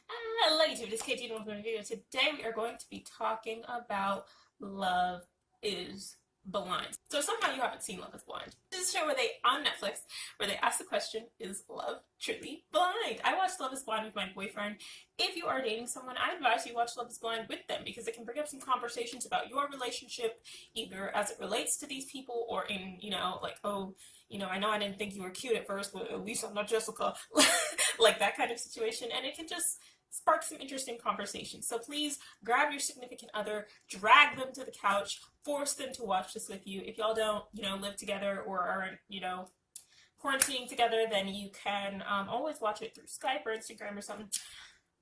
Hello YouTube, this is KT and welcome to the video. Today we are going to be talking about Love is Blind. So somehow you haven't seen Love is Blind. This is a show where on Netflix, where they ask the question, is love truly blind? I watched Love is Blind with my boyfriend. If you are dating someone, I advise you watch Love is Blind with them because it can bring up some conversations about your relationship, either as it relates to these people or in, like, oh, I know I didn't think you were cute at first, but at least I'm not Jessica. Like that kind of situation. And it can just spark some interesting conversations. So please grab your significant other, drag them to the couch, force them to watch this with you. If y'all don't, live together or aren't, quarantining together, then you can always watch it through Skype or Instagram or something.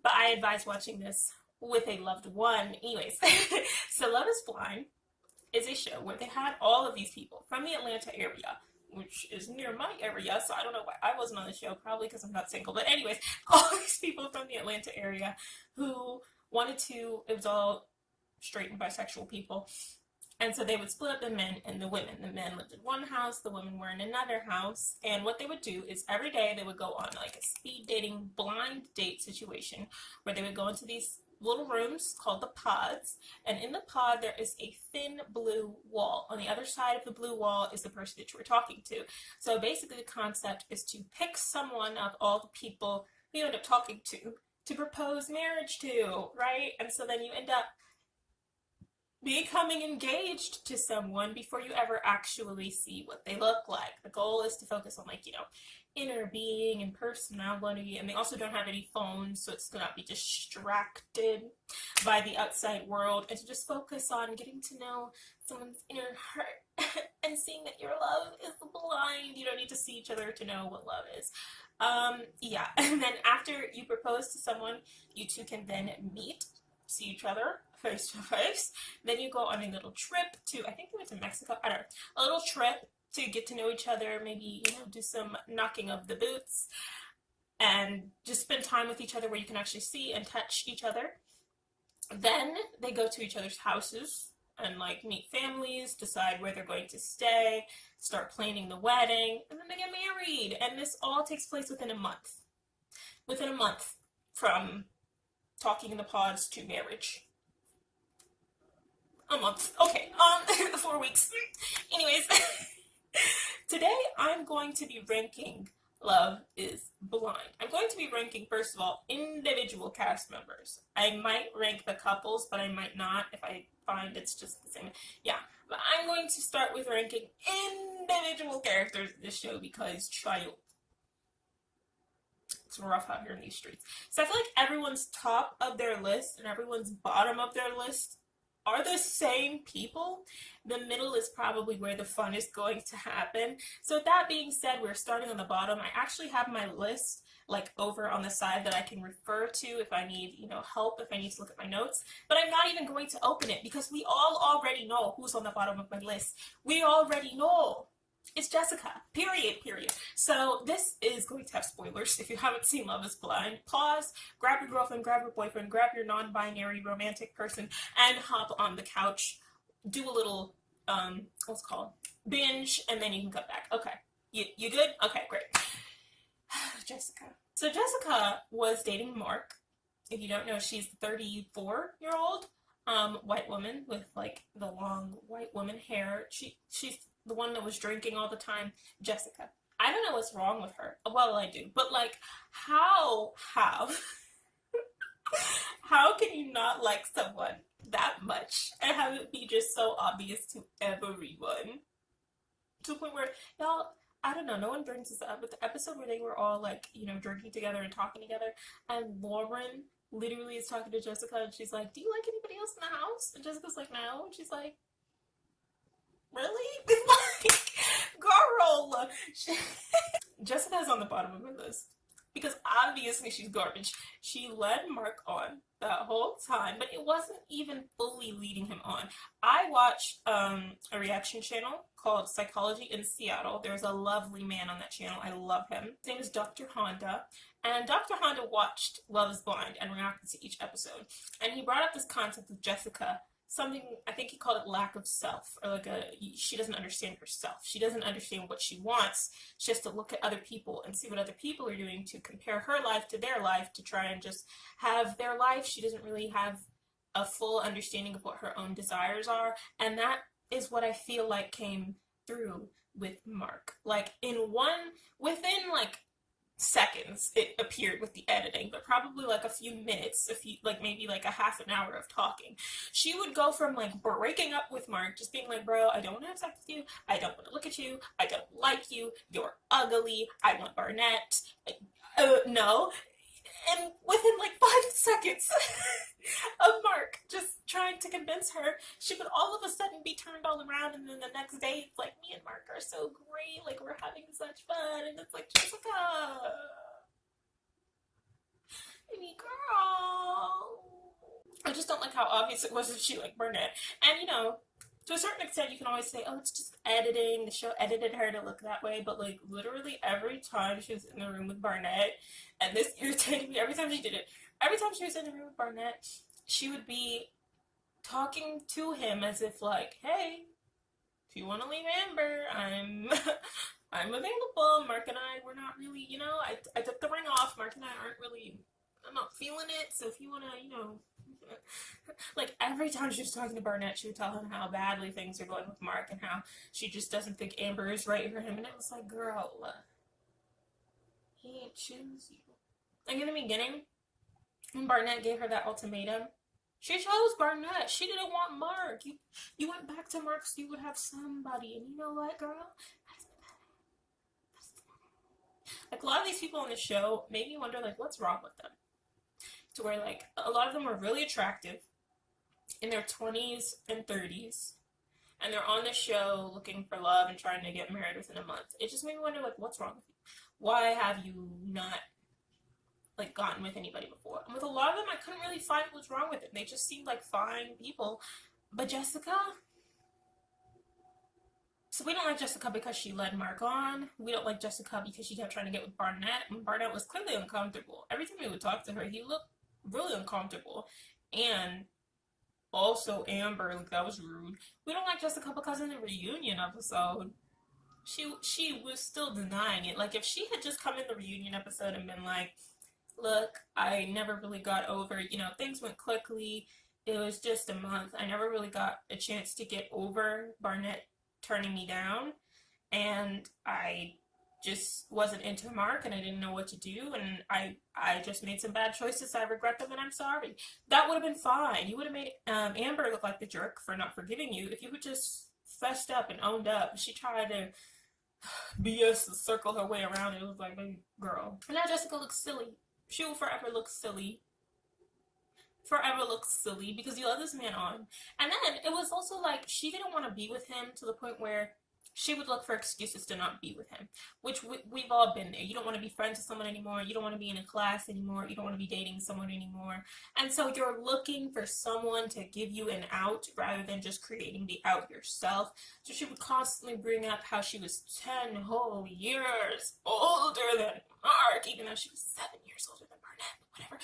But I advise watching this with a loved one. Anyways, so Love is Blind is a show where they had all of these people from the Atlanta area, which is near my area, so I don't know why I wasn't on the show, probably because I'm not single, but anyways, all these people from the Atlanta area who wanted to, it was all straight and bisexual people, and so they would split up the men and the women. The men lived in one house, the women were in another house, and what they would do is every day they would go on like a speed dating, blind date situation, where they would go into these little rooms called the pods, and in the pod there is a thin blue wall. On the other side of the blue wall is the person that you were talking to. So basically the concept is to pick someone of all the people you end up talking to propose marriage to, right? And so then you end up becoming engaged to someone before you ever actually see what they look like. The goal is to focus on, like, inner being and personality, and they also don't have any phones, so it's to not be distracted by the outside world, and to just focus on getting to know someone's inner heart and seeing that your love is blind. You don't need to see each other to know what love is. Yeah, and then after you propose to someone, you two can then meet, see each other face to face. Then you go on a little trip to, I think we went to Mexico, I don't know, a little trip to get to know each other, maybe, do some knocking of the boots, and just spend time with each other where you can actually see and touch each other. Then they go to each other's houses and, like, meet families, decide where they're going to stay, start planning the wedding, and then they get married. And this all takes place within a month. Within a month from talking in the pods to marriage. A month. Okay, 4 weeks. Anyways, today I'm going to be ranking Love is Blind. I'm going to be ranking, first of all, individual cast members. I might rank the couples, but I might not if I find it's just the same. Yeah, but I'm going to start with ranking individual characters in this show because, child, it's rough out here in these streets. So I feel like everyone's top of their list and everyone's bottom of their list are the same people. The middle is probably where the fun is going to happen. So with that being said, we're starting on the bottom. I actually have my list like over on the side that I can refer to if I need, help, if I need to look at my notes. But I'm not even going to open it because we all already know who's on the bottom of my list. We already know. It's Jessica, period. So this is going to have spoilers. If you haven't seen Love is Blind, pause, grab your girlfriend, grab your boyfriend, grab your non-binary romantic person, and hop on the couch, do a little, what's it called, binge, and then you can come back. Okay, you good? Okay, great. Jessica. So Jessica was dating Mark. If you don't know, she's the 34-year-old white woman with, like, the long white woman hair. She's the one that was drinking all the time, Jessica. I don't know what's wrong with her. Well, I do. But, like, how can you not like someone that much and have it be just so obvious to everyone? To the point where, y'all, I don't know, no one brings this up, but the episode where they were all, like, drinking together and talking together, and Lauren literally is talking to Jessica, and she's like, do you like anybody else in the house? And Jessica's like, no. And she's like, really? Like, girl. Jessica's on the bottom of my list because obviously she's garbage. She led Mark on the whole time, but it wasn't even fully leading him on. I watch a reaction channel called Psychology in Seattle. There's a lovely man on that channel. I love him. His name is Dr. Honda. And Dr. Honda watched Love is Blind and reacted to each episode. And he brought up this concept of Jessica something, I think he called it lack of self, or like she doesn't understand herself. She doesn't understand what she wants. She has to look at other people and see what other people are doing to compare her life to their life to try and just have their life. She doesn't really have a full understanding of what her own desires are, and that is what I feel like came through with Mark. Like within like seconds it appeared with the editing, but probably like a few minutes, like maybe like a half an hour of talking, she would go from like breaking up with Mark, just being like, bro, I don't want to have sex with you, I don't want to look at you, I don't like you, you're ugly, I want Barnett, no. And within like 5 seconds of Mark just trying to convince her, she would all of a sudden be turned all around, and then the next day it's like, me and Mark are so great, like we're having such fun, and it's like, Jessica, baby girl. I just don't like how obvious it was that she liked Barnett. And you know, to a certain extent, you can always say, oh, it's just editing. The show edited her to look that way. But, like, literally every time she was in the room with Barnett, and this irritated me every time she did it, every time she was in the room with Barnett, she would be talking to him as if, like, hey, if you want to leave Amber, I'm available. Mark and I, we're not really, you know, I took the ring off. Mark and I aren't really, I'm not feeling it. So if you want to, you know, like every time she was talking to Barnett, she would tell him how badly things are going with Mark and how she just doesn't think Amber is right for him. And it was like, girl, he ain't choose you. Like in the beginning, when Barnett gave her that ultimatum, she chose Barnett. She didn't want Mark. You went back to Mark so you would have somebody. And you know what, girl? Like a lot of these people on the show made me wonder, like, what's wrong with them? To where, like, a lot of them were really attractive in their 20s and 30s, and they're on the show looking for love and trying to get married within a month. It just made me wonder, like, what's wrong with you? Why have you not, like, gotten with anybody before? And with a lot of them, I couldn't really find what was wrong with them. They just seemed like fine people. But Jessica? So we don't like Jessica because she led Mark on. We don't like Jessica because she kept trying to get with Barnett, and Barnett was clearly uncomfortable. Every time he would talk to her, he looked really uncomfortable. And also Amber, like, that was rude. We don't like Jessica because in the reunion episode, she was still denying it. Like, if she had just come in the reunion episode and been like, look, I never really got over, you know, things went quickly, it was just a month, I never really got a chance to get over Barnett turning me down, and I just wasn't into Mark, and I didn't know what to do, and I just made some bad choices, I regret them, and I'm sorry. That would have been fine. You would have made Amber look like the jerk for not forgiving you if you would just fessed up and owned up. She tried to BS and circle her way around, and it was like, baby girl. And now Jessica looks silly. She will forever look silly. Forever looks silly because you let this man on. And then it was also like she didn't want to be with him to the point where she would look for excuses to not be with him, which we've all been there. You don't want to be friends with someone anymore. You don't want to be in a class anymore. You don't want to be dating someone anymore. And so you're looking for someone to give you an out rather than just creating the out yourself. So she would constantly bring up how she was 10 whole years older than Mark, even though she was 7 years older than Barnett, whatever.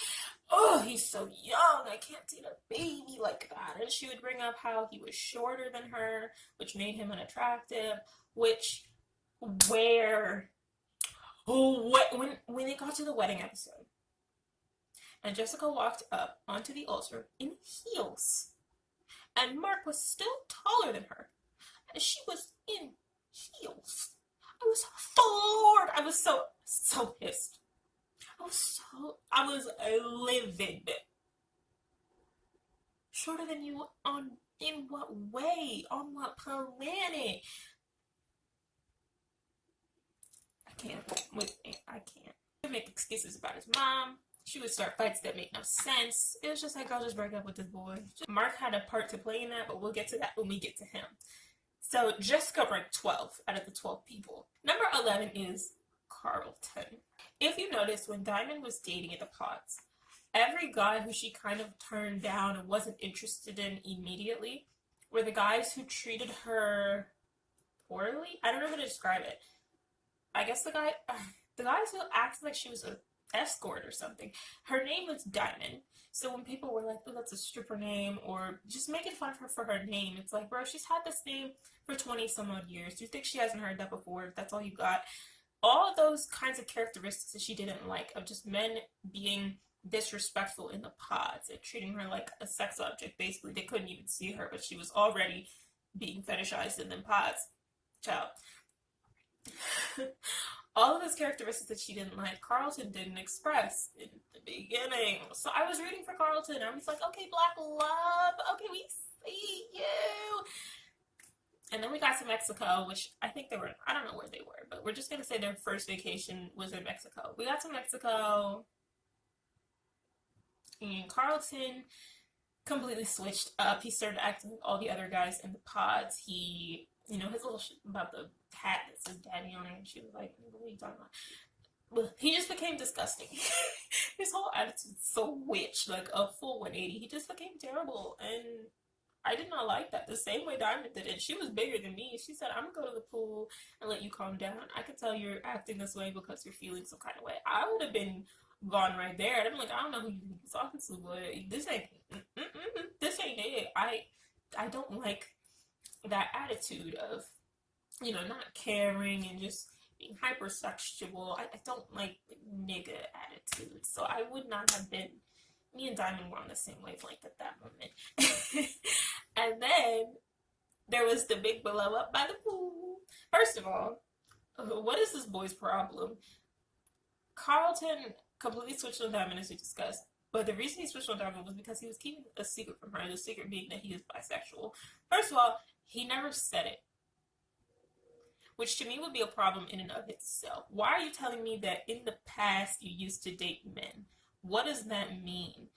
Oh, he's so young, I can't date a baby like that. And she would bring up how he was shorter than her, which made him unattractive, which, when it got to the wedding episode, and Jessica walked up onto the altar in heels, and Mark was still taller than her, and she was in heels. I was floored. I was so pissed. I was livid. Shorter than you in what way? On what planet? I can't. He would make excuses about his mom. She would start fights that make no sense. It was just like, I'll just break up with this boy. Mark had a part to play in that, but we'll get to that when we get to him. So Jessica ranked 12 out of the 12 people. Number 11 is Carlton. If you notice, when Diamond was dating at the Pots, every guy who she kind of turned down and wasn't interested in immediately were the guys who treated her poorly. I don't know how to describe it. I guess the guys who acted like she was a escort or something. Her name was Diamond. So when people were like, oh, that's a stripper name, or just making fun of her for her name, it's like, bro, she's had this name for 20 some odd years. Do you think she hasn't heard that before? That's all you got. All of those kinds of characteristics that she didn't like, of just men being disrespectful in the pods and treating her like a sex object. Basically, they couldn't even see her, but she was already being fetishized in them pods. Child. All of those characteristics that she didn't like, Carlton didn't express in the beginning. So I was rooting for Carlton. I was like, okay, Black love. Okay, we see you. And then we got to Mexico, which I think they were, I don't know where they were, but we're just going to say their first vacation was in Mexico. We got to Mexico, and Carlton completely switched up. He started acting like all the other guys in the pods. He, you know, his little shit about the hat that says daddy on it, and she was like, what are you talking about? Well, he just became disgusting. His whole attitude so witch, like a full 180. He just became terrible, and I did not like that. The same way Diamond did it. She was bigger than me. She said, I'm going to go to the pool and let you calm down. I can tell you're acting this way because you're feeling some kind of way. I would have been gone right there. I'd been like, I don't know who you're talking to, but this ain't it. I don't like that attitude of, you know, not caring and just being hypersexual. I don't like nigga attitude. So I would not have been. Me and Diamond were on the same wavelength at that moment. And then there was the big blow up by the pool. First of all, what is this boy's problem? Carlton completely switched on Diamond, as we discussed. But the reason he switched on Diamond was because he was keeping a secret from her. The secret being that he is bisexual. First of all, he never said it, which to me would be a problem in and of itself. Why are you telling me that in the past you used to date men? What does that mean?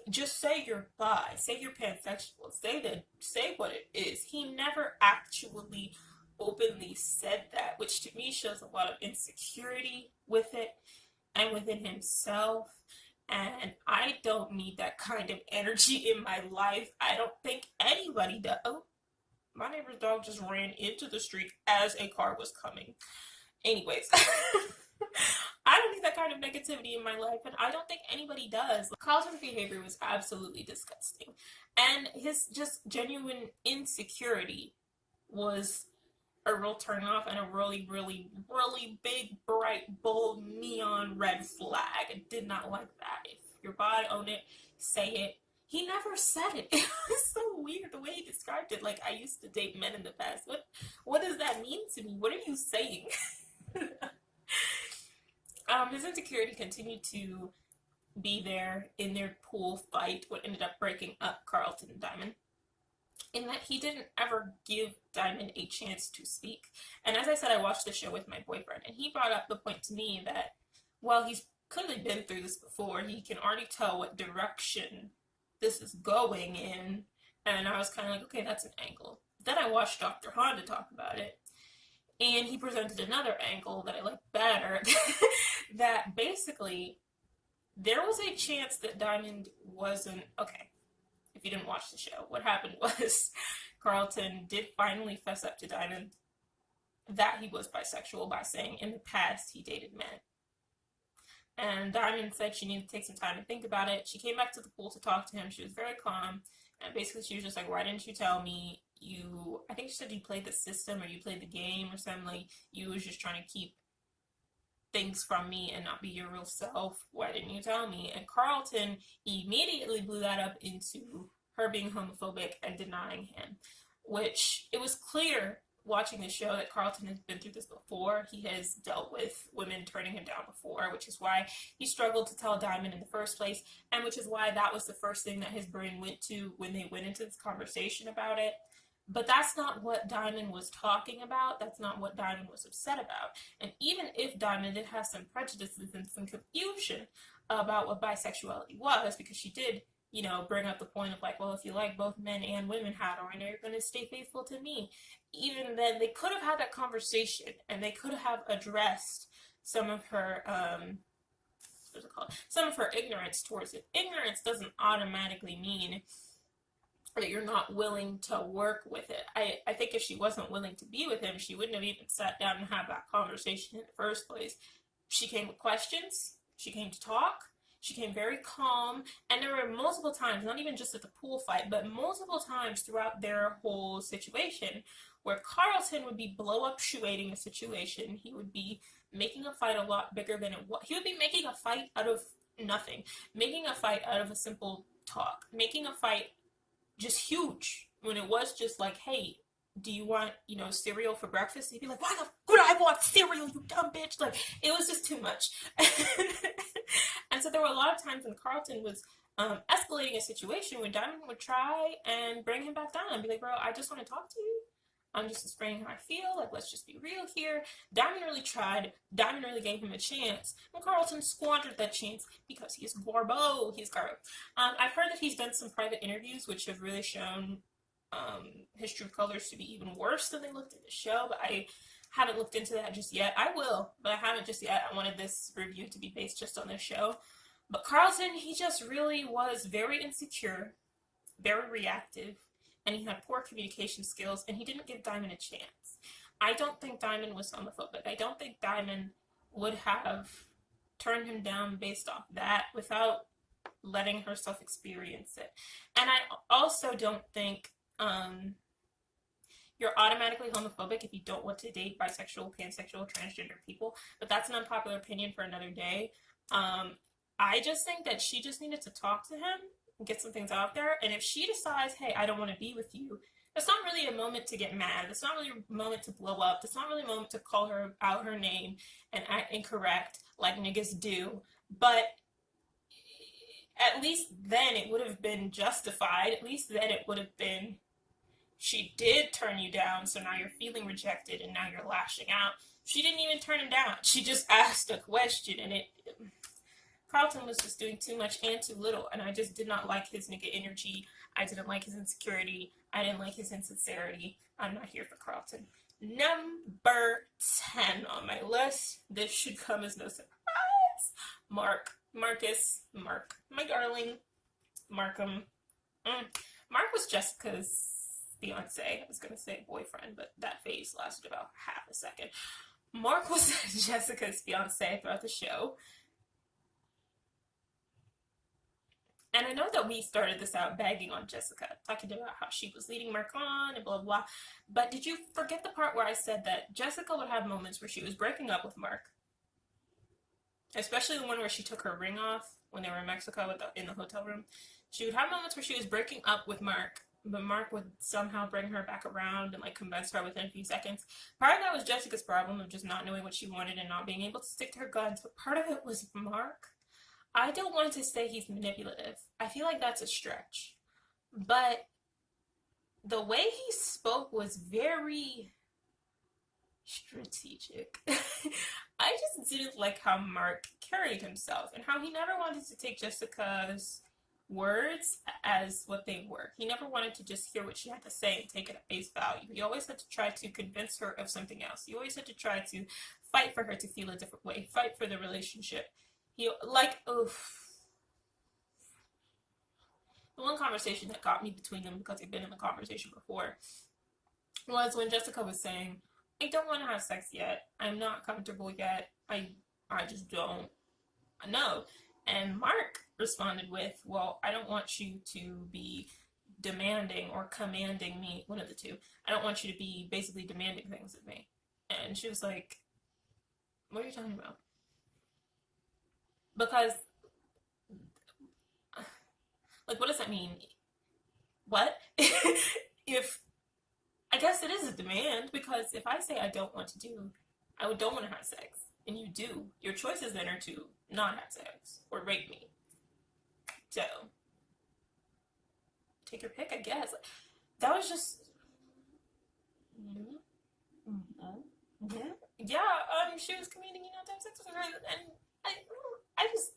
Just say you're bi, say you're pansexual, say what it is. He never actually openly said that, which to me shows a lot of insecurity with it and within himself. And I don't need that kind of energy in my life. I don't think anybody does. Oh, my neighbor's dog just ran into the street as a car was coming. Anyways. I don't need that kind of negativity in my life, and I don't think anybody does. Carlton's behavior was absolutely disgusting, and his just genuine insecurity was a real turnoff and a really, really, really big, bright, bold, neon red flag. I did not like that. If you're bi, own it, say it. He never said it. It was so weird the way he described it. Like, I used to date men in the past. What does that mean to me? What are you saying? His insecurity continued to be there in their pool fight, what ended up breaking up Carlton and Diamond, in that he didn't ever give Diamond a chance to speak. And as I said, I watched the show with my boyfriend, and he brought up the point to me that, well, he's clearly been through this before. He can already tell what direction this is going in. And I was kind of like, okay, that's an angle. Then I watched Dr. Honda talk about it. And he presented another angle that I like better, that basically there was a chance that Diamond wasn't, okay, if you didn't watch the show, what happened was Carlton did finally fess up to Diamond that he was bisexual by saying in the past he dated men. And Diamond said she needed to take some time to think about it. She came back to the pool to talk to him. She was very calm. And basically she was just like, why didn't you tell me I think she said you played the system or you played the game or something, like you was just trying to keep things from me and not be your real self. Why didn't you tell me? And Carlton immediately blew that up into her being homophobic and denying him, which it was clear watching the show that Carlton has been through this before. He has dealt with women turning him down before, which is why he struggled to tell Diamond in the first place, and which is why that was the first thing that his brain went to when they went into this conversation about it. But that's not what Diamond was talking about. That's not what Diamond was upset about. And even if Diamond did have some prejudices and some confusion about what bisexuality was, because she did, you know, bring up the point of like, well, if you like both men and women, how do I know you're going to stay faithful to me? Even then, they could have had that conversation, and they could have addressed some of her, what's it called? Some of her ignorance towards it. Ignorance doesn't automatically mean that you're not willing to work with it. I think if she wasn't willing to be with him, she wouldn't have even sat down and had that conversation in the first place. She came with questions. She came to talk. She came very calm. And there were multiple times, not even just at the pool fight, but multiple times throughout their whole situation where Carlton would be blow-up-shooting a situation. He would be making a fight a lot bigger than it was. He would be making a fight out of nothing. Making a fight out of a simple talk. Making a fight just huge when it was just like, hey, do you want, cereal for breakfast? He'd be like, why the would I want cereal, you dumb bitch? Like, it was just too much. And so there were a lot of times when Carlton was escalating a situation when Diamond would try and bring him back down and be like, bro, I just want to talk to you. I'm just explaining how I feel. Like, let's just be real here. Diamond really tried. Diamond really gave him a chance. And Carlton squandered that chance because he's Garbo. He's Garbo. I've heard that he's done some private interviews which have really shown his true colors to be even worse than they looked in the show, but I haven't looked into that just yet. I will, but I haven't just yet. I wanted this review to be based just on this show. But Carlton, he just really was very insecure, very reactive, and he had poor communication skills, and he didn't give Diamond a chance. I don't think Diamond was homophobic. I don't think Diamond would have turned him down based off that without letting herself experience it. And I also don't think you're automatically homophobic if you don't want to date bisexual, pansexual, transgender people, but that's an unpopular opinion for another day. I just think that she just needed to talk to him and get some things out there, and if she decides, hey, I don't want to be with you, it's not really a moment to get mad. It's not really a moment to blow up. It's not really a moment to call her out her name and act incorrect like niggas do, but at least then it would have been justified. At least then it would have been, she did turn you down, so now you're feeling rejected and now you're lashing out. She didn't even turn him down. She just asked a question, and Carlton was just doing too much and too little, and I just did not like his nigga energy. I didn't like his insecurity. I didn't like his insincerity. I'm not here for Carlton. Number 10 on my list. This should come as no surprise. Mark, my darling, Markham. Mark was Jessica's fiance. I was going to say boyfriend, but that phase lasted about half a second. Mark was Jessica's fiance throughout the show. And I know that we started this out bagging on Jessica, talking about how she was leading Mark on and blah, blah, blah. But did you forget the part where I said that Jessica would have moments where she was breaking up with Mark? Especially the one where she took her ring off when they were in Mexico in the hotel room. She would have moments where she was breaking up with Mark, but Mark would somehow bring her back around and convince her within a few seconds. Part of that was Jessica's problem of just not knowing what she wanted and not being able to stick to her guns, but part of it was Mark. I don't want to say he's manipulative. I feel like that's a stretch. But the way he spoke was very strategic. I just didn't like how Mark carried himself and how he never wanted to take Jessica's words as what they were. He never wanted to just hear what she had to say and take it at face value. He always had to try to convince her of something else. He always had to try to fight for her to feel a different way, fight for the relationship. The one conversation that got me between them, because I've been in the conversation before, was when Jessica was saying, I don't want to have sex yet. I'm not comfortable yet. I just don't know. And Mark responded with, well, I don't want you to be demanding or commanding me, one of the two. I don't want you to be basically demanding things of me. And she was like, what are you talking about? Because, what does that mean? What? I guess it is a demand, because if I say I don't want to don't want to have sex, and you do, your choices then are to not have sex, or rape me. So, take your pick, I guess. That was just, yeah, she was commanding you not to have sex with her, and I just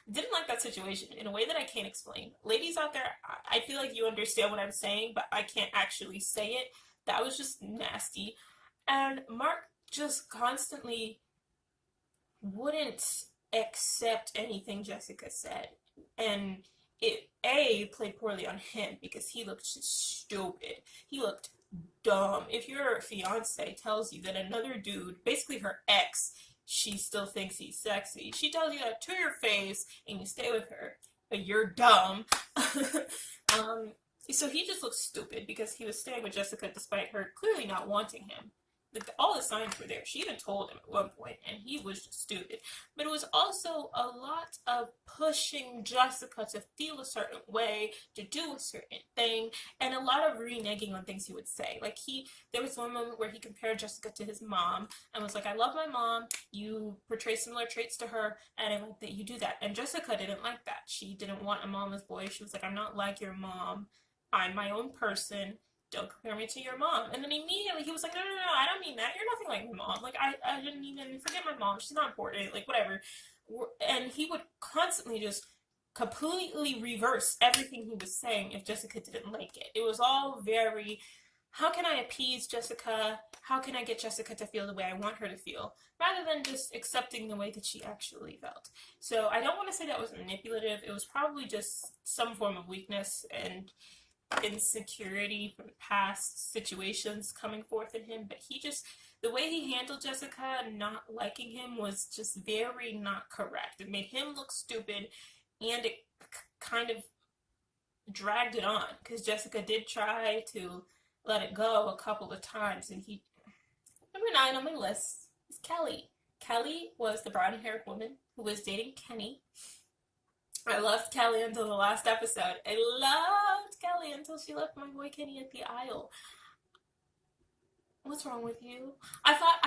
didn't like that situation in a way that I can't explain. Ladies out there, I feel like you understand what I'm saying, but I can't actually say it. That was just nasty. And Mark just constantly wouldn't accept anything Jessica said. And it, played poorly on him because he looked just stupid. He looked dumb. If your fiance tells you that another dude, basically her ex, she still thinks he's sexy. She tells you that to your face and you stay with her, but you're dumb. So he just looks stupid because he was staying with Jessica despite her clearly not wanting him. Like, all the signs were there. She even told him at one point, and he was just stupid. But it was also a lot of pushing Jessica to feel a certain way, to do a certain thing, and a lot of reneging on things he would say. Like, there was one moment where he compared Jessica to his mom and was like, I love my mom, you portray similar traits to her, and I like that you do that. And Jessica didn't like that. She didn't want a mama's boy. She was like, I'm not like your mom. I'm my own person. Don't compare me to your mom. And then immediately he was like, no, I don't mean that. You're nothing like my mom. Like, I didn't even forget my mom. She's not important. Like, whatever. And he would constantly just completely reverse everything he was saying if Jessica didn't like it. It was all very, how can I appease Jessica? How can I get Jessica to feel the way I want her to feel? Rather than just accepting the way that she actually felt. So I don't want to say that was manipulative. It was probably just some form of weakness and insecurity from past situations coming forth in him, but the way he handled Jessica not liking him was just very not correct. It made him look stupid, and it kind of dragged it on because Jessica did try to let it go a couple of times, and number 9 on my list is Kelly. Kelly was the brown-haired woman who was dating Kenny. I loved Kelly until the last episode. I loved Kelly until she left my boy Kenny at the aisle. What's wrong with you? I thought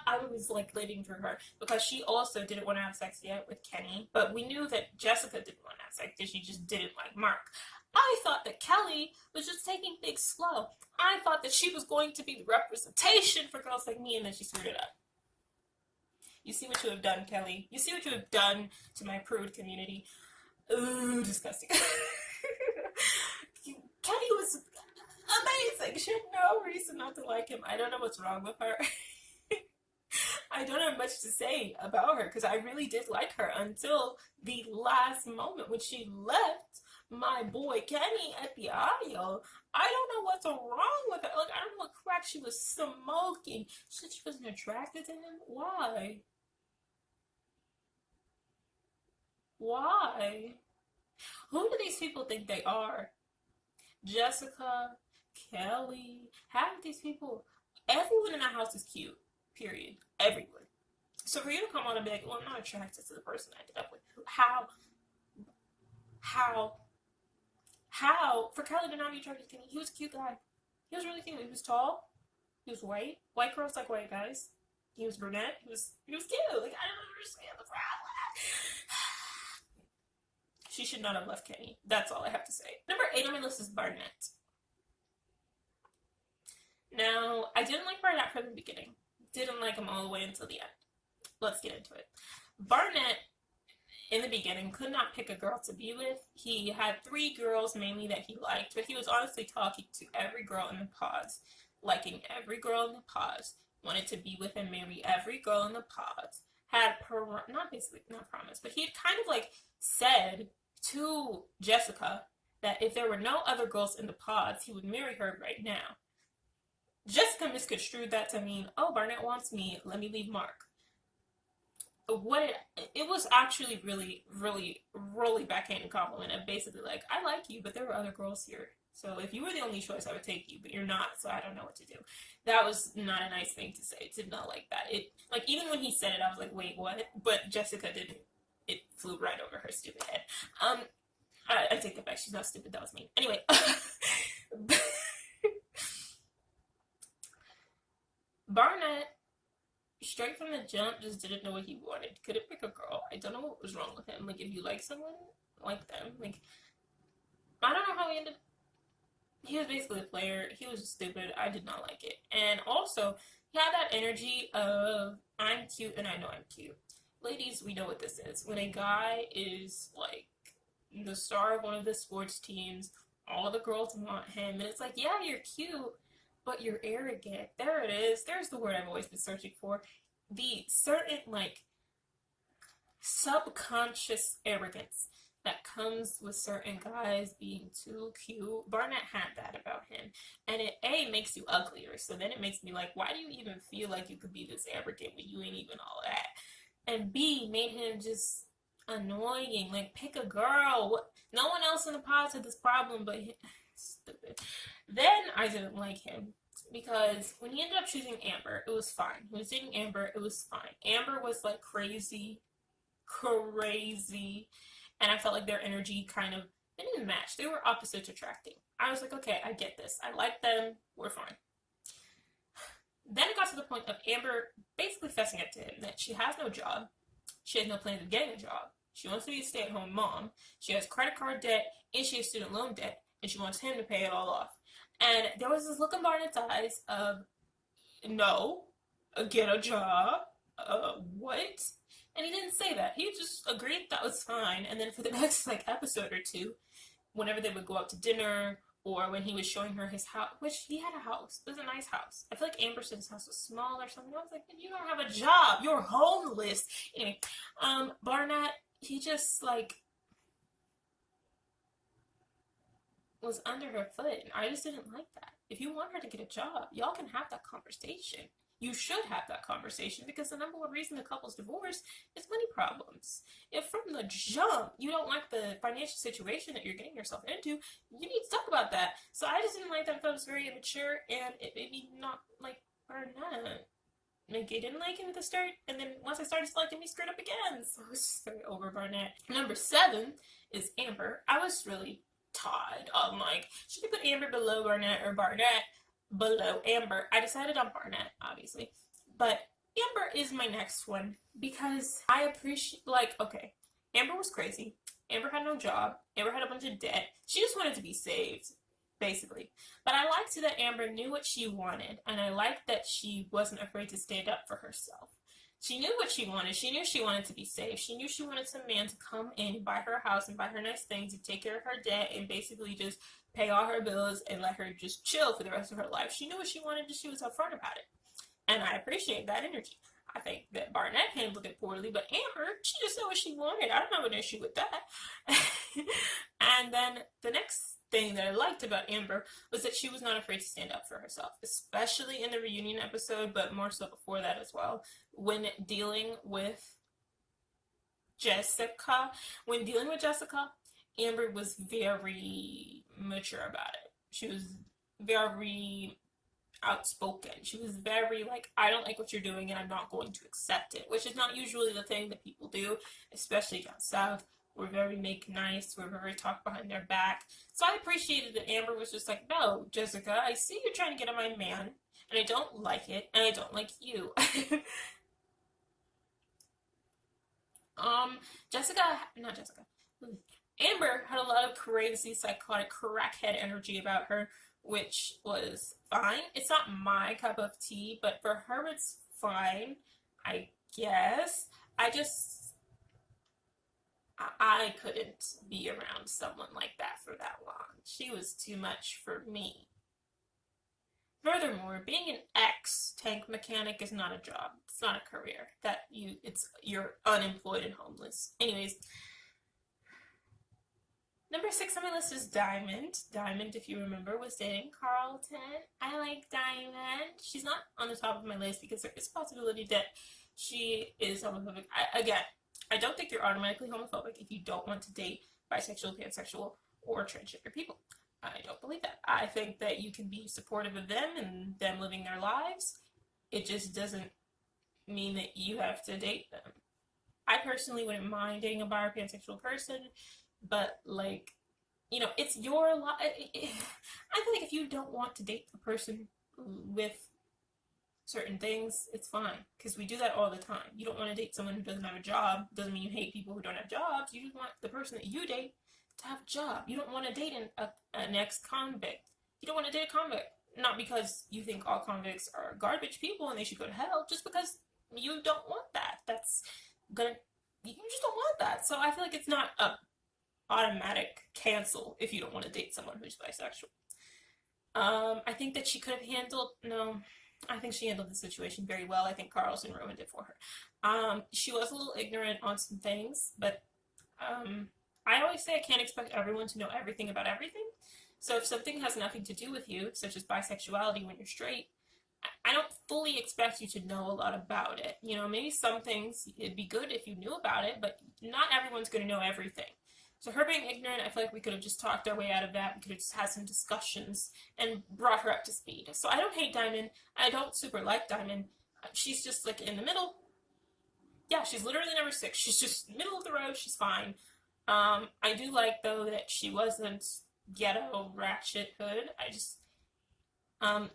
I was like living for her because she also didn't want to have sex yet with Kenny, but we knew that Jessica didn't want to have sex because she just didn't like Mark. I thought that Kelly was just taking things slow. I thought that she was going to be the representation for girls like me, and then she screwed it up. You see what you have done, Kelly. You see what you have done to my prude community. Ooh, disgusting. Kenny was amazing. She had no reason not to like him. I don't know what's wrong with her. I don't have much to say about her because I really did like her until the last moment when she left my boy Kenny at the aisle. I don't know what's wrong with her. Like, I don't know what crack she was smoking. She said she wasn't attracted to him. Why? Why? Who do these people think they are? Jessica, Kelly, half of these people, everyone in that house is cute. Period. Everyone. So for you to come on and be like, well, I'm not attracted to the person I ended up with. How? For Kelly to not be attracted to Kenny, he was a cute guy. He was really cute. He was tall. He was white. White girls like white guys. He was brunette. He was cute. Like, I don't understand the problem. She should not have left Kenny. That's all I have to say. Number 8 on my list is Barnett. Now, I didn't like Barnett from the beginning. Didn't like him all the way until the end. Let's get into it. Barnett, in the beginning, could not pick a girl to be with. He had 3 girls mainly that he liked, but he was honestly talking to every girl in the pods, liking every girl in the pods, wanted to be with and marry every girl in the pods. Had not promised, but he had kind of like said to Jessica that if there were no other girls in the pods, he would marry her right now. Jessica misconstrued that to mean, oh, Barnett wants me, let me leave Mark. It was actually really, really, really backhanded compliment of basically like, I like you, but there were other girls here. So if you were the only choice, I would take you, but you're not, so I don't know what to do. That was not a nice thing to say. Did not like that. Even when he said it, I was like, wait, what? But Jessica didn't. It flew right over her stupid head. I take that back. She's not stupid. That was me. Anyway. Barnett, straight from the jump, just didn't know what he wanted. Couldn't pick a girl. I don't know what was wrong with him. Like, if you like someone, like them. Like, I don't know how he ended. He was basically a player. He was stupid. I did not like it. And also, he had that energy of, I'm cute and I know I'm cute. Ladies, we know what this is. When a guy is, like, the star of one of the sports teams, all the girls want him, and it's like, yeah, you're cute, but you're arrogant. There it is. There's the word I've always been searching for. The certain, like, subconscious arrogance that comes with certain guys being too cute. Barnett had that about him. And it, A, makes you uglier. So then it makes me like, why do you even feel like you could be this arrogant when you ain't even all that? and B, made him just annoying. Like, pick a girl. No one else in the pod had this problem, but stupid. Then I didn't like him because when he ended up choosing Amber, it was fine. He was dating Amber, it was fine. Amber was like crazy, crazy, and I felt like their energy kind of didn't match. They were opposites attracting. I was like, okay, I get this. I like them. We're fine. Then it got to the point of Amber basically fessing up to him that she has no job. She has no plans of getting a job. She wants to be a stay-at-home mom. She has credit card debt and she has student loan debt, and she wants him to pay it all off. And there was this look in Barnett's eyes of, no, get a job, what? And he didn't say that. He just agreed that was fine. And then for the next like episode or two, whenever they would go out to dinner or when he was showing her his house, which he had a house. It was a nice house. I feel like Amber said his house was small or something. I was like, you don't have a job. You're homeless. Anyway, Barnett, he just like was under her foot, and I just didn't like that. If you want her to get a job, y'all can have that conversation. You should have that conversation because the number one reason the couple's divorce is money problems. If from the jump you don't like the financial situation that you're getting yourself into, you need to talk about that. So I just didn't like that. I thought it was very immature, and it made me not like Barnett. Like, I didn't like him at the start, and then once I started to like him, he screwed up again. So I was just very over Barnett. Number 7 is Amber. I was really tied. I'm like, should you put Amber below Barnett or Barnett below Amber? I decided on Barnett, obviously. But Amber is my next one because I appreciate, like, okay, Amber was crazy. Amber had no job. Amber had a bunch of debt. She just wanted to be saved, basically. But I liked that Amber knew what she wanted, and I liked that she wasn't afraid to stand up for herself. She knew what she wanted. She knew she wanted to be safe. She knew she wanted some man to come in, buy her a house, and buy her nice things, and take care of her debt, and basically just pay all her bills and let her just chill for the rest of her life. She knew what she wanted, and she was upfront about it. And I appreciate that energy. I think that Barnett handled it poorly, but Amber, she just knew what she wanted. I don't have an issue with that. And then the next thing that I liked about Amber was that she was not afraid to stand up for herself, especially in the reunion episode, but more so before that as well. When dealing with Jessica, Amber was very mature about it. She was very outspoken. She was very like, I don't like what you're doing and I'm not going to accept it, which is not usually the thing that people do, especially down south. We're very make nice. We're very talk behind their back. So I appreciated that Amber was just like, no, Jessica, I see you're trying to get on my man, and I don't like it, and I don't like you. Amber had a lot of crazy, psychotic, crackhead energy about her, which was fine. It's not my cup of tea, but for her, it's fine, I guess. I couldn't be around someone like that for that long. She was too much for me. Furthermore, being an ex-tank mechanic is not a job. It's not a career. You're unemployed and homeless. Anyways, number 6 on my list is Diamond. Diamond, if you remember, was dating Carlton. I like Diamond. She's not on the top of my list because there is a possibility that she is homophobic. I don't think you're automatically homophobic if you don't want to date bisexual, pansexual, or transgender people. I don't believe that. I think that you can be supportive of them and them living their lives. It just doesn't mean that you have to date them. I personally wouldn't mind dating a bi or pansexual person, but like, it's your life. I feel like if you don't want to date a person with certain things, it's fine, because we do that all the time. You don't want to date someone who doesn't have a job. Doesn't mean you hate people who don't have jobs. You just want the person that you date to have a job. You don't want to date an ex-convict. You don't want to date a convict, not because you think all convicts are garbage people and they should go to hell, just because you don't want that. You just don't want that. So I feel like it's not a automatic cancel if you don't want to date someone who's bisexual. I think that she could have I think she handled the situation very well. I think Carlson ruined it for her. She was a little ignorant on some things, but I always say I can't expect everyone to know everything about everything. So if something has nothing to do with you, such as bisexuality when you're straight, I don't fully expect you to know a lot about it. You know, maybe some things it'd be good if you knew about it, but not everyone's going to know everything. So her being ignorant, I feel like we could have just talked our way out of that. We could have just had some discussions and brought her up to speed. So I don't hate Diamond. I don't super like Diamond. She's just like in the middle. Yeah, she's literally number 6. She's just middle of the road. She's fine. I do like though that she wasn't ghetto ratchet hood.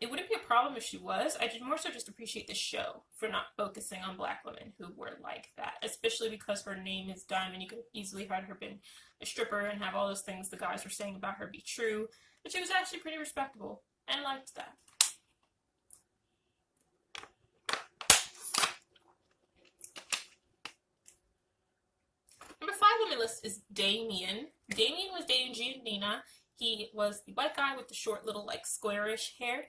It wouldn't be a problem if she was. I more so just appreciate the show for not focusing on black women who were like that, especially because her name is Diamond. You could easily have her been a stripper and have all those things the guys were saying about her be true, but she was actually pretty respectable, and I liked that. Number 5 on my list is Damien. Damien was dating Giannina. He was the white guy with the short little like squarish hair.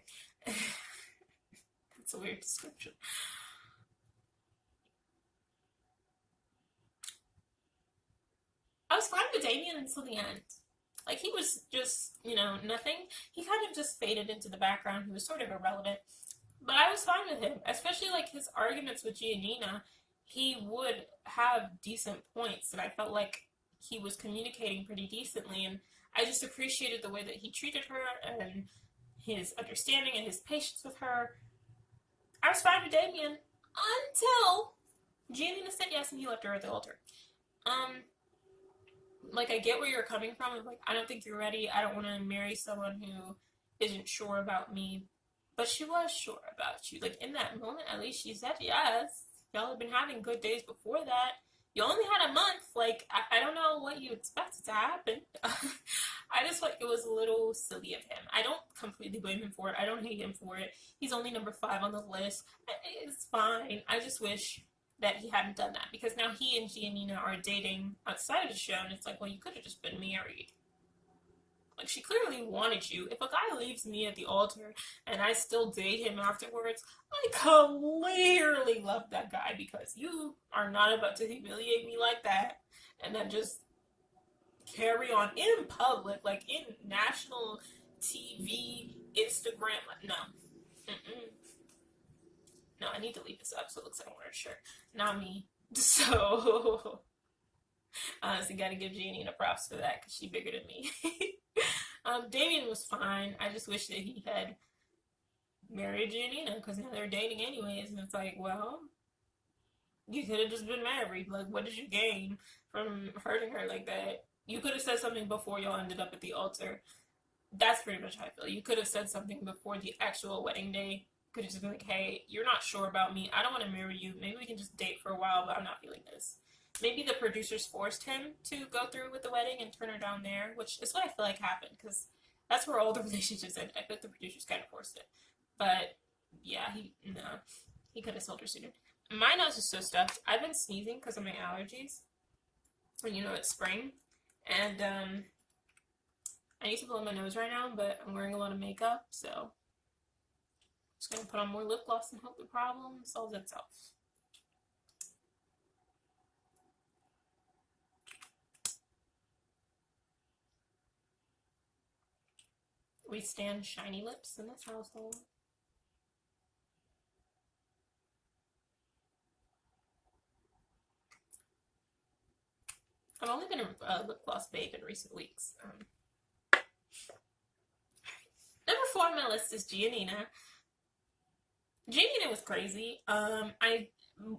That's a weird description. I was fine with Damien until the end. Like, he was just, you know, nothing. He kind of just faded into the background. He was sort of irrelevant. But I was fine with him, especially like his arguments with Giannina. He would have decent points, and I felt like he was communicating pretty decently, and I just appreciated the way that he treated her and his understanding and his patience with her. I was fine with Damien until Giannina said yes and he left her at the altar. Like, I get where you're coming from. Like, I don't think you're ready. I don't want to marry someone who isn't sure about me. But she was sure about you. Like, in that moment, at least she said yes. Y'all had been having good days before that. You only had a month. Like, I don't know what you expected to happen. I just like it was a little silly of him. I don't completely blame him for it. I don't hate him for it. He's only number 5 on the list. It's fine. I just wish that he hadn't done that, because now he and Giannina are dating outside of the show, and it's like, well, you could have just been married. Like, she clearly wanted you. If a guy leaves me at the altar and I still date him afterwards, I clearly love that guy, because you are not about to humiliate me like that and then just carry on in public, like in national TV, Instagram. No. Mm-mm. No, I need to leave this up so it looks like I'm wearing a shirt. Not me. So, honestly, gotta give Giannina props for that, because she's bigger than me. Damien was fine. I just wish that he had married Giannina, because now they're dating anyways, and it's like, well, you could have just been married. Like, what did you gain from hurting her like that? You could have said something before y'all ended up at the altar. That's pretty much how I feel. You could have said something before the actual wedding day. Could have just been like, hey, you're not sure about me. I don't want to marry you. Maybe we can just date for a while, but I'm not feeling this. Maybe the producers forced him to go through with the wedding and turn her down there, which is what I feel like happened, because that's where all the relationships ended. I feel like the producers kind of forced it. But, yeah, he could have told her sooner. My nose is so stuffed. I've been sneezing because of my allergies. And you know, it's spring. And, I need to blow my nose right now, but I'm wearing a lot of makeup, so I'm just going to put on more lip gloss and hope the problem solves itself. We stand shiny lips in this household. I've only been a lip gloss babe in recent weeks. Number 4 on my list is Giannina. Giannina was crazy.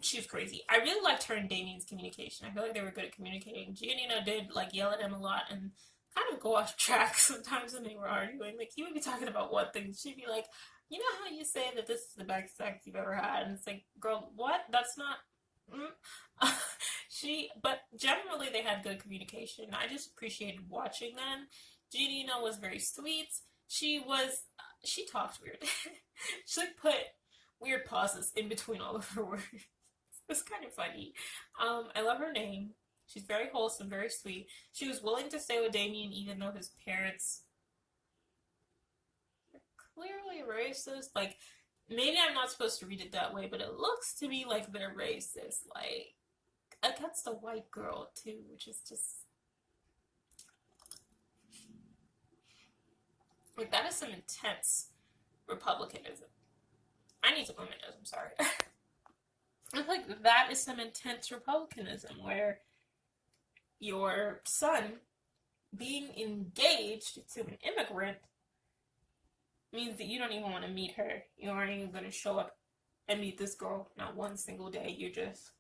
She was crazy. I really liked her and Damien's communication. I feel like they were good at communicating. Giannina did like yell at him a lot and kind of go off track sometimes when they were arguing. Like, he would be talking about one thing, she'd be like, you know how you say that this is the best sex you've ever had? And it's like, girl, what? That's not... But generally they had good communication. I just appreciated watching them. Giannina was very sweet. She talked weird. She like put weird pauses in between all of her words. It's kind of funny. I love her name. She's very wholesome, very sweet. She was willing to stay with Damien even though his parents are clearly racist. Like, maybe I'm not supposed to read it that way, but it looks to me like they're racist. Like, against a white girl, too, which is just... like, that is some intense Republicanism. I need to blow my nose, I'm sorry. I feel like that is some intense republicanism where your son being engaged to an immigrant means that you don't even want to meet her. You aren't even going to show up and meet this girl not one single day. You're just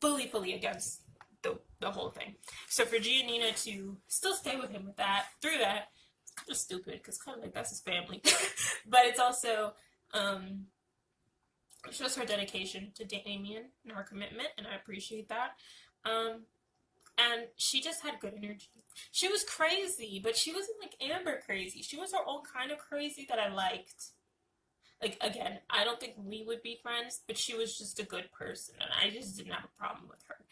fully against the whole thing. So for Giannina to still stay with him with that, through that, it's kind of stupid because kind of like that's his family. But it's also it shows her dedication to Damien and her commitment, and I appreciate that. And she just had good energy. She was crazy, but she wasn't like Amber crazy. She was her own kind of crazy that I liked. Like, again, I don't think we would be friends, but she was just a good person, and I just didn't have a problem with her.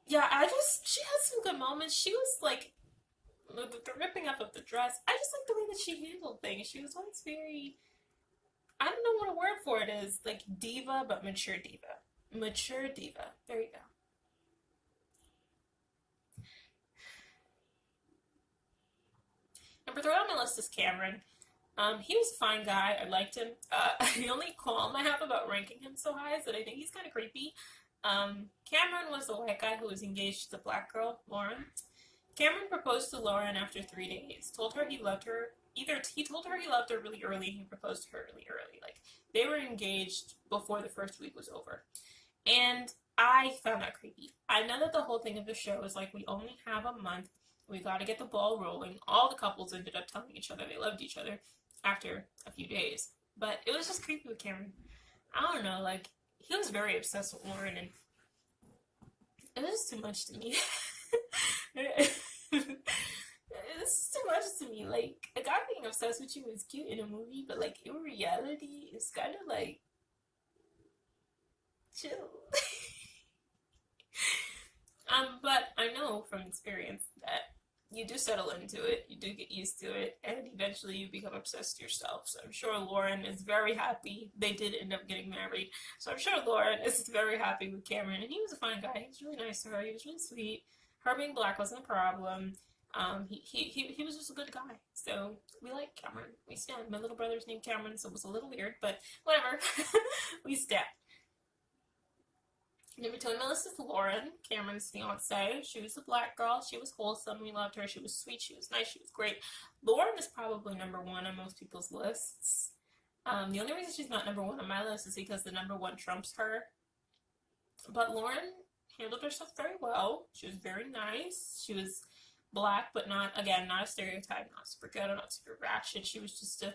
Yeah, she had some good moments. She was like, the ripping up of the dress. I just like the way that she handled things. She was always very, I don't know what a word for it is, like diva, but mature diva. Mature diva. There you go. Number 3 on my list is Cameron. He was a fine guy. I liked him. The only qualm I have about ranking him so high is that I think he's kind of creepy. Cameron was the white guy who was engaged to the black girl, Lauren. Cameron proposed to Lauren after 3 days. Told her he loved her. He told her he loved her really early, and he proposed to her really early. Like, they were engaged before the first week was over. And I found that creepy. I know that the whole thing of the show is like, we only have a month. We got to get the ball rolling. All the couples ended up telling each other they loved each other after a few days. But it was just creepy with Cameron. I don't know, like, he was very obsessed with Lauren, and it was just too much to me. It's too much to me. Like, a guy being obsessed with you is cute in a movie, but, like, in reality, it's kind of like, chill. But I know from experience that you do settle into it, you do get used to it, and eventually you become obsessed yourself. So I'm sure Lauren is very happy. They did end up getting married. So I'm sure Lauren is very happy with Cameron, and he was a fine guy. He was really nice to her. He was really sweet. Her being black wasn't a problem. He was just a good guy. So we like Cameron. We stand. My little brother's named Cameron, so it was a little weird, but whatever. We stand. Number 2 on my list is Lauren, Cameron's fiance. She was a black girl. She was wholesome. We loved her. She was sweet. She was nice. She was great. Lauren is probably number 1 on most people's lists. The only reason she's not number 1 on my list is because the number 1 trumps her. But Lauren handled herself very well. She was very nice. She was black, but not a stereotype. Not super ghetto, not super ratchet. She was just a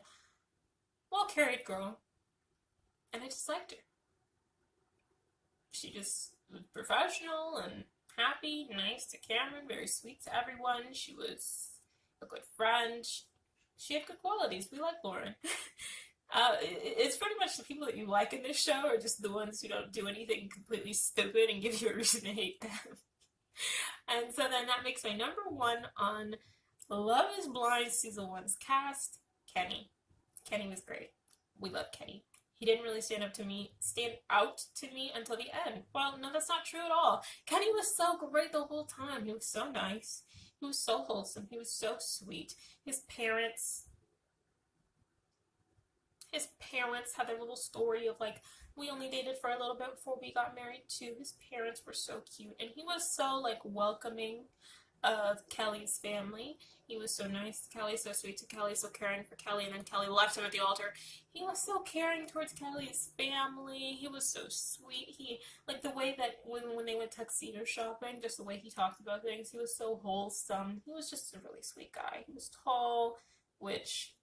well-carried girl. And I just liked her. She just was professional and happy, nice to Cameron, very sweet to everyone. She was a good friend. She had good qualities. We like Lauren. It's pretty much the people that you like in this show are just the ones who don't do anything completely stupid and give you a reason to hate them. And so then that makes my number 1 on Love is Blind Season 1's cast, Kenny. Kenny was great. We love Kenny. He didn't really stand out to me until the end. Well, no, that's not true at all. Kenny was so great the whole time. He was so nice. He was so wholesome. He was so sweet. His parents had their little story of like, we only dated for a little bit before we got married too. His parents were so cute. And he was so like welcoming of Kelly's family. He was so nice to Kelly, so sweet to Kelly, so caring for Kelly, and then Kelly left him at the altar. He was so caring towards Kelly's family. He was so sweet. He, like the way that when they went tuxedo shopping, just the way he talked about things, he was so wholesome. He was just a really sweet guy. He was tall, which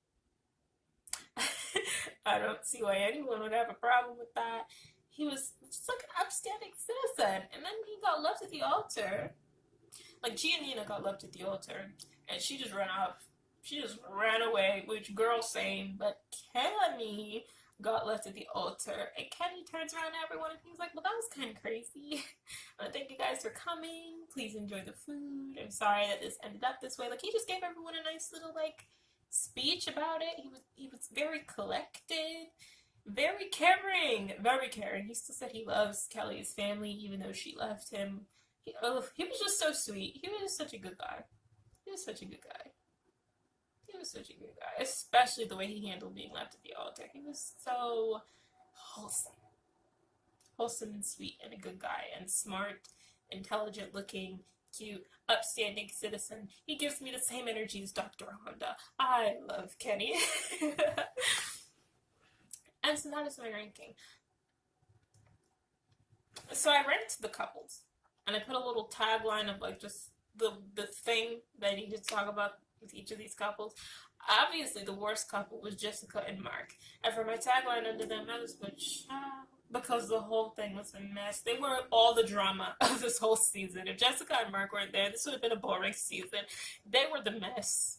I don't see why anyone would have a problem with that. He was just like an upstanding citizen, and then he got left at the altar. Like, Giannina got left at the altar, and she just ran off. She just ran away, which girl same, but Kenny got left at the altar, and Kenny turns around to everyone, and he's like, well, that was kind of crazy. Thank you guys for coming. Please enjoy the food. I'm sorry that this ended up this way. Like, he just gave everyone a nice little, like, speech about it. He was very collected, very caring, very caring. He still said he loves Kelly's family, even though she left him. He was just so sweet. He was just such a good guy. He was such a good guy. He was such a good guy, especially the way he handled being left at the altar. He was so wholesome. Wholesome and sweet and a good guy and smart, intelligent looking, cute, upstanding citizen. He gives me the same energy as Dr. Honda. I love Kenny. And so that is my ranking. So I ranked the couples, and I put a little tagline of like just the thing that I needed to talk about with each of these couples. Obviously, the worst couple was Jessica and Mark, and for my tagline under them, I was put child, because the whole thing was a mess. They were all the drama of this whole season. If Jessica and Mark weren't there, this would have been a boring season. They were the mess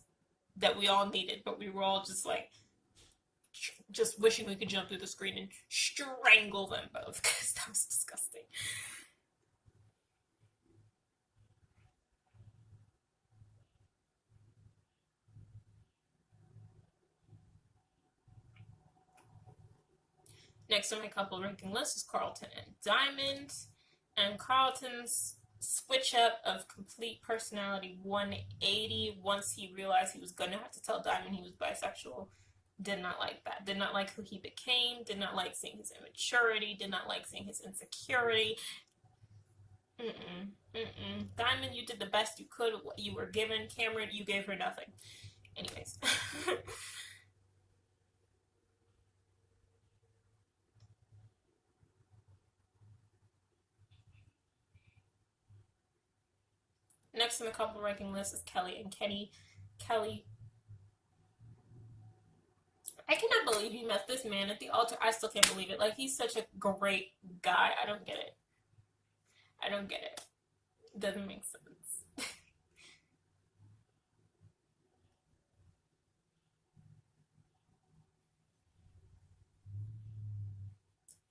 that we all needed, but we were all just like just wishing we could jump through the screen and strangle them both, because that was disgusting. Next on my couple ranking list is Carlton and Diamond. And Carlton's switch up of complete personality 180 once he realized he was going to have to tell Diamond he was bisexual. Did not like that. Did not like who he became. Did not like seeing his immaturity. Did not like seeing his insecurity. Diamond, you did the best you could. What you were given. Cameron, you gave her nothing. Anyways. Next on the couple ranking list is Kelly and Kenny. Kelly, I cannot believe you met this man at the altar. I still can't believe it. Like, he's such a great guy. I don't get it. I don't get it. Doesn't make sense.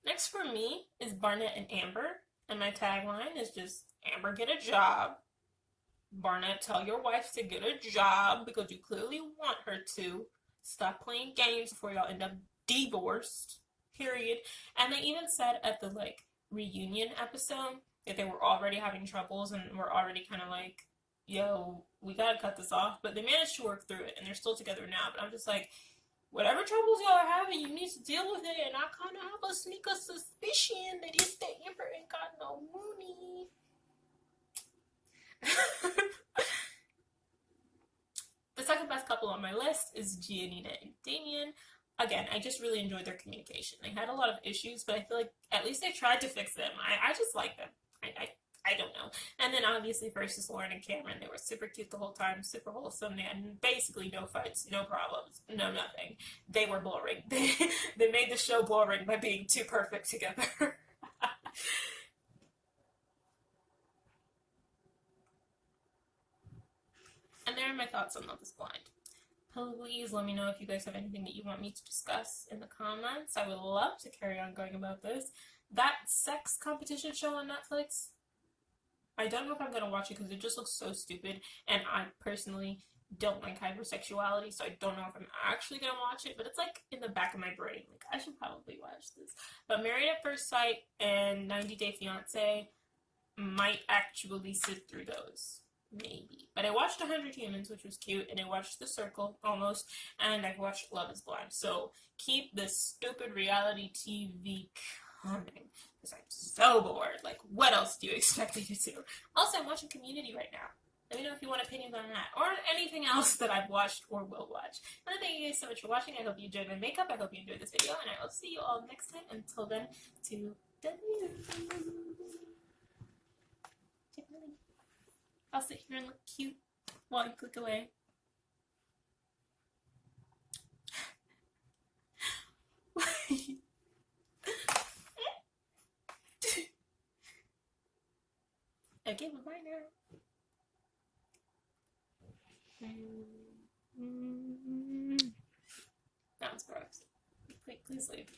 Next for me is Barnett and Amber. And my tagline is just, Amber, get a job. Barnett, tell your wife to get a job because you clearly want her to. Stop playing games before y'all end up divorced. Period. And they even said at the reunion episode that they were already having troubles and were already kind of like, yo, we gotta cut this off. But they managed to work through it and they're still together now. But I'm just like, whatever troubles y'all are having, you need to deal with it. And I kind of have a sneaker suspicion that it's that Amber ain't got no money. The second best couple on my list is Giannina and Damien. Again, I just really enjoyed their communication. They had a lot of issues, but I feel like at least they tried to fix them. I just like them. I don't know. And then obviously versus Lauren and Cameron, they were super cute the whole time, super wholesome. They had basically no fights, no problems, no nothing. They were boring. They made the show boring by being too perfect together. And there are my thoughts on Love is Blind. Please let me know if you guys have anything that you want me to discuss in the comments. I would love to carry on going about this. That sex competition show on Netflix, I don't know if I'm going to watch it because it just looks so stupid. And I personally don't like hypersexuality, so I don't know if I'm actually going to watch it. But it's like in the back of my brain. Like, I should probably watch this. But Married at First Sight and 90 Day Fiancé might actually sit through those. Maybe. But I watched 100 Humans, which was cute, and I watched The Circle, almost, and I've watched Love is Blind. So keep this stupid reality TV coming, because I'm so bored. Like, what else do you expect me to do? Also, I'm watching Community right now. Let me know if you want opinions on that, or anything else that I've watched or will watch. And thank you guys so much for watching. I hope you enjoyed my makeup. I hope you enjoyed this video, and I will see you all next time. Until then, I'll sit here and look cute while you click away. Okay, bye-bye now. That was gross. Please leave.